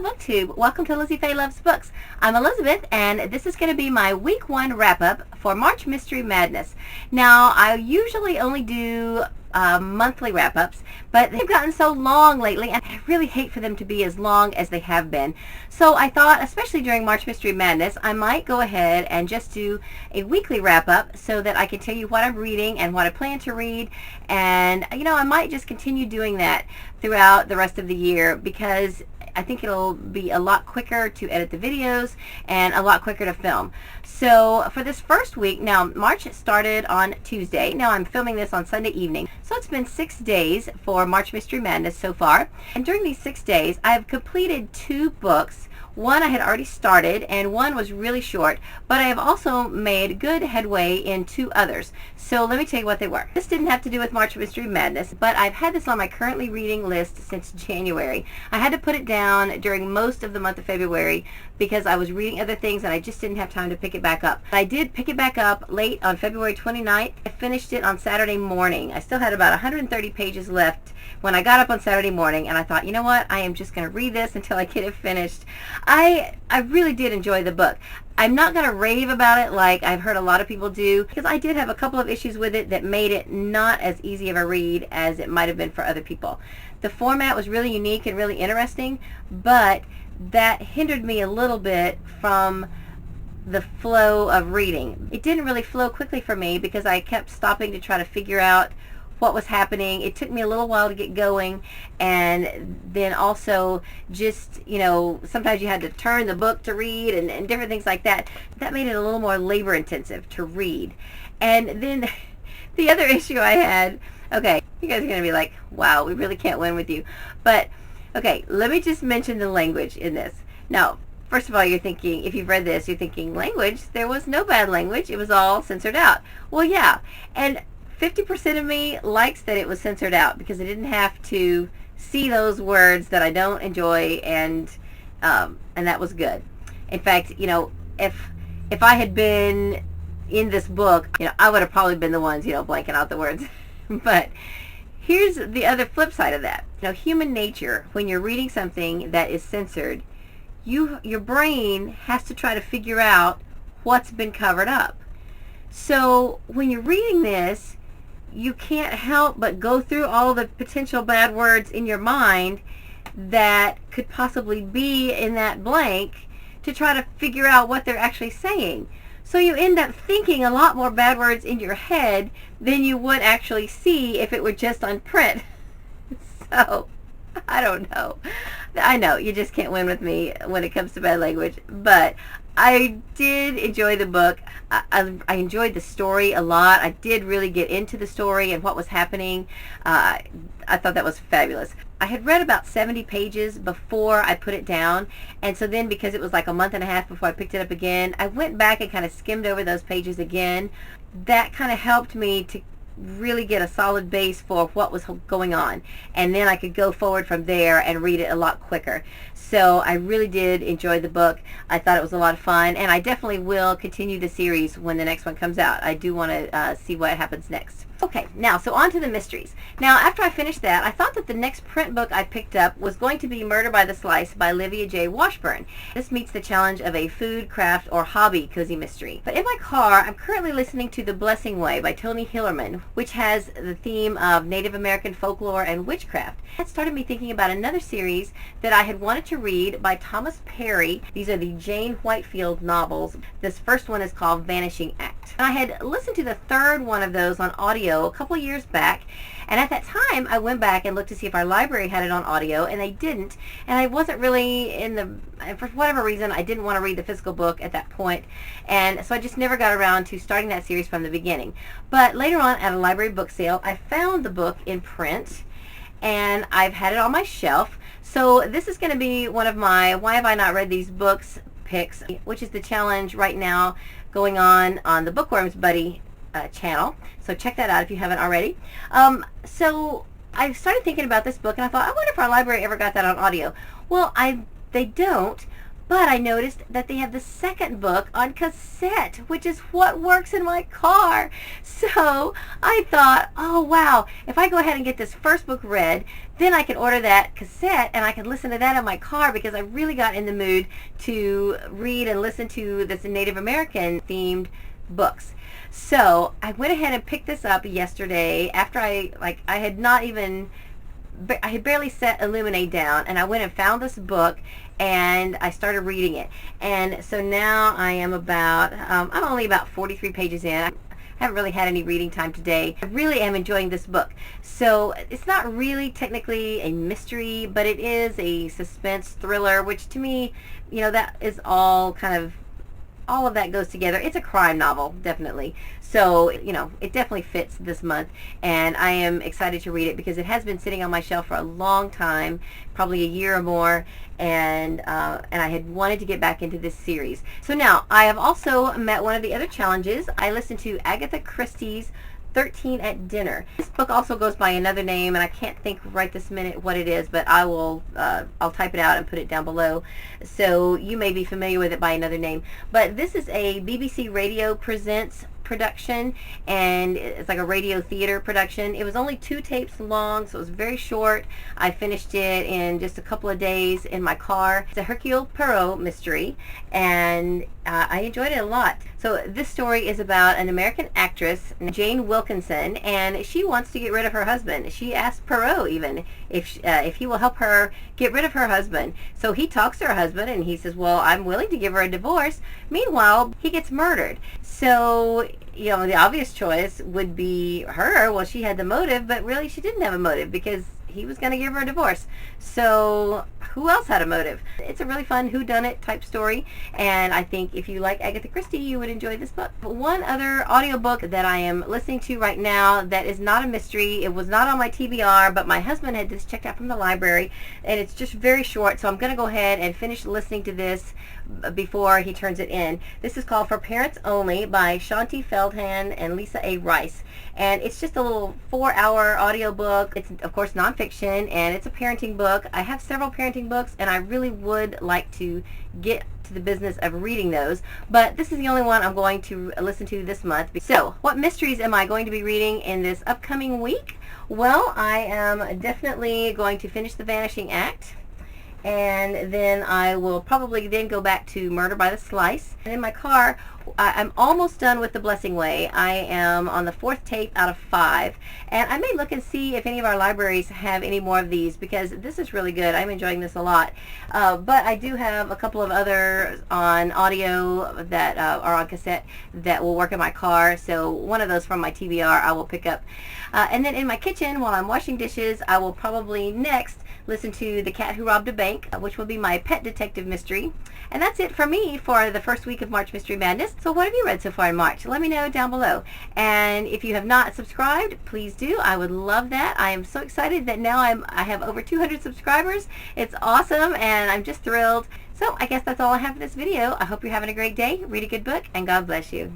BookTube. Welcome to Lizzie Faye Loves Books. I'm Elizabeth, and this is going to be my week 1 wrap-up for March Mystery Madness. Now, I usually only do monthly wrap-ups, but they've gotten so long lately, and I really hate for them to be as long as they have been. So I thought, especially during March Mystery Madness, I might go ahead and just do a weekly wrap-up so that I can tell you what I'm reading and what I plan to read, and I might just continue doing that throughout the rest of the year, because I think it'll be a lot quicker to edit the videos and a lot quicker to film. So for this first week, now March started on Tuesday. Now I'm filming this on Sunday evening. So it's been 6 days for March Mystery Madness so far. And during these 6 days, I've completed 2 books. One I had already started, and one was really short, but I have also made good headway in 2 others. So let me tell you what they were. This didn't have to do with March Mystery Madness, but I've had this on my currently reading list since January. I had to put it down during most of the month of February because I was reading other things and I just didn't have time to pick it back up. I did pick it back up late on February 29th. I finished it on Saturday morning. I still had about 130 pages left when I got up on Saturday morning, and I thought, you know what, I am just going to read this until I get it finished. I really did enjoy the book. I'm not going to rave about it like I've heard a lot of people do, because I did have a couple of issues with it that made it not as easy of a read as it might have been for other people. The format was really unique and really interesting, but that hindered me a little bit from the flow of reading. It didn't really flow quickly for me because I kept stopping to try to figure out what was happening. It took me a little while to get going, and then also just, sometimes you had to turn the book to read and different things like that. That made it a little more labor intensive to read. And then the other issue I had, okay, you guys are going to be like, wow, we really can't win with you. But, okay, let me just mention the language in this. Now, first of all, you're thinking, if you've read this, you're thinking, language? There was no bad language. It was all censored out. Well, yeah. And 50% of me likes that it was censored out because I didn't have to see those words that I don't enjoy, and that was good. In fact, if I had been in this book, I would have probably been the ones, blanking out the words. But here's the other flip side of that. Human nature, when you're reading something that is censored, your brain has to try to figure out what's been covered up. So when you're reading this, you can't help but go through all the potential bad words in your mind that could possibly be in that blank to try to figure out what they're actually saying. So you end up thinking a lot more bad words in your head than you would actually see if it were just on print. So, I don't know. I know, you just can't win with me when it comes to bad language, but I did enjoy the book. I enjoyed the story a lot. I did really get into the story and what was happening. I thought that was fabulous. I had read about 70 pages before I put it down, and so then because it was like a month and a half before I picked it up again, I went back and kind of skimmed over those pages again. That kind of helped me to really get a solid base for what was going on, and then I could go forward from there and read it a lot quicker. So I really did enjoy the book. I thought it was a lot of fun, and I definitely will continue the series when the next one comes out. I do want to see what happens next. Okay, now, so on to the mysteries. Now, after I finished that, I thought that the next print book I picked up was going to be Murder by the Slice by Livia J. Washburn. This meets the challenge of a food, craft, or hobby cozy mystery. But in my car, I'm currently listening to The Blessing Way by Tony Hillerman, which has the theme of Native American folklore and witchcraft. That started me thinking about another series that I had wanted to read by Thomas Perry. These are the Jane Whitefield novels. This first one is called Vanishing Act. And I had listened to the third one of those on audio a couple years back, and at that time I went back and looked to see if our library had it on audio, and they didn't, and I wasn't really for whatever reason, I didn't want to read the physical book at that point, and so I just never got around to starting that series from the beginning. But later on at a library book sale, I found the book in print, and I've had it on my shelf. So this is going to be one of my Why Have I Not Read These Books picks, which is the challenge right now going on the Bookworms Buddy channel. So check that out if you haven't already. So I started thinking about this book, and I thought, I wonder if our library ever got that on audio. Well, they don't, But I noticed that they have the second book on cassette, which is what works in my car. So I thought, oh wow, if I go ahead and get this first book read, then I can order that cassette and I can listen to that in my car, because I really got in the mood to read and listen to this Native American themed books. So I went ahead and picked this up yesterday after I had barely set Illuminae down, and I went and found this book and I started reading it. And so now I am I'm only about 43 pages in. I haven't really had any reading time today. I really am enjoying this book. So it's not really technically a mystery, but it is a suspense thriller, which to me, that is all of that goes together. It's a crime novel, definitely. So, it definitely fits this month, and I am excited to read it because it has been sitting on my shelf for a long time, probably a year or more, and I had wanted to get back into this series. So now, I have also met one of the other challenges. I listened to Agatha Christie's 13 at Dinner. This book also goes by another name, and I can't think right this minute what it is, but I'll type it out and put it down below, so you may be familiar with it by another name. But this is a BBC Radio Presents production, and it's like a radio theater production. It was only 2 tapes long, so it was very short. I finished it in just a couple of days in my car. It's a Hercule Poirot mystery, and I enjoyed it a lot. So this story is about an American actress, Jane Wilkinson, and she wants to get rid of her husband. She asked Poirot even if he will help her get rid of her husband. So he talks to her husband, and he says, well, I'm willing to give her a divorce. Meanwhile, he gets murdered. So, the obvious choice would be her. Well, she had the motive, but really she didn't have a motive because he was going to give her a divorce. So who else had a motive? It's a really fun whodunit type story, and I think if you like Agatha Christie, you would enjoy this book. One other audiobook that I am listening to right now that is not a mystery. It was not on my TBR, but my husband had this checked out from the library, and it's just very short, so I'm going to go ahead and finish listening to this before he turns it in. This is called For Parents Only by Shanti Feldhahn and Lisa A. Rice, and it's just a little 4-hour audiobook. It's of course nonfiction, and it's a parenting book. I have several parenting books, and I really would like to get to the business of reading those, but this is the only one I'm going to listen to this month. So what mysteries am I going to be reading in this upcoming week? Well, I am definitely going to finish The Vanishing Act, and then I will probably then go back to Murder by the Slice. And in my car, I'm almost done with The Blessing Way. I am on the 4th tape out of 5, and I may look and see if any of our libraries have any more of these, because this is really good. I'm enjoying this a lot. But I do have a couple of others on audio that are on cassette that will work in my car, so one of those from my TBR I will pick up. And then in my kitchen, while I'm washing dishes, I will probably next listen to The Cat Who Robbed a Bank, which will be my pet detective mystery. And that's it for me for the first week of March Mystery Madness. So what have you read so far in March? Let me know down below. And if you have not subscribed, please do. I would love that. I am so excited that now I have over 200 subscribers. It's awesome, and I'm just thrilled. So I guess that's all I have for this video. I hope you're having a great day. Read a good book, and God bless you.